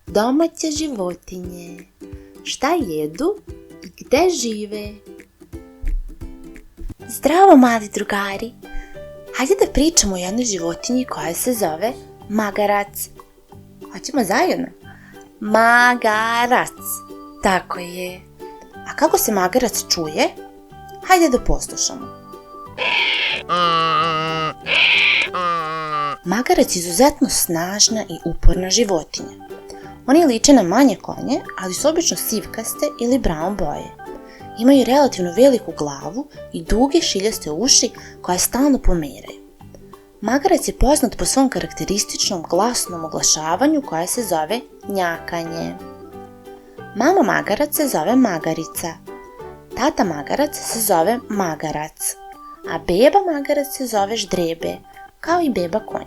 Domaće životinje. Šta jedu i gde žive? Zdravo, mali drugari! Hajde da pričamo o jednoj životinji koja se zove magarac. Hoćemo zajedno? Magarac. Tako je. A kako se magarac čuje? Hajde da poslušamo. Magarac je izuzetno snažna i uporna životinja. Oni liče na manje konje, ali su obično sivkaste ili brown boje. Imaju relativno veliku glavu i duge šiljaste uši koje stalno pomeraju. Magarac je poznat po svom karakterističnom glasnom oglašavanju koje se zove njakanje. Mama magarac se zove magarica, tata magarac se zove magarac, a beba magarac se zove ždrebe, kao i beba konj.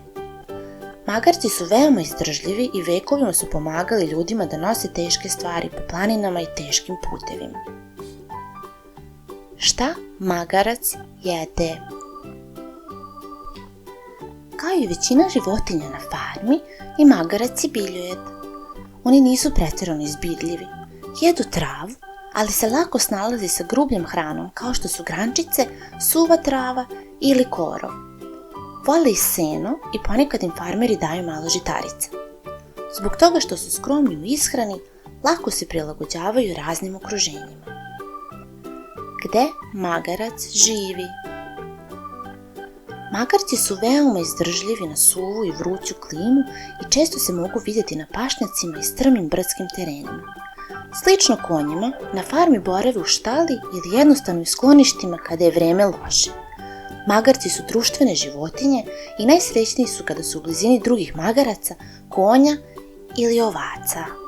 Magarci su veoma izdržljivi i vekovima su pomagali ljudima da nose teške stvari po planinama i teškim putevima. Šta magarac jede? Kao i većina životinja na farmi, i magarac je biljojed. Oni nisu pretjerano izbirljivi. Jedu travu, ali se lako snalazi sa grubljom hranom kao što su grančice, suva trava ili korov. Vole i seno i ponekad im farmeri daju malo žitarica. Zbog toga što su skromni u ishrani, lako se prilagođavaju raznim okruženjima. Gde magarac živi? Magarci su veoma izdržljivi na suvu i vruću klimu i često se mogu vidjeti na pašnjacima i strmim brdskim terenima. Slično konjima, na farmi borave u štali ili jednostavno u skloništima kada je vreme loše. Magarci su društvene životinje i najsrećniji su kada su u blizini drugih magaraca, konja ili ovaca.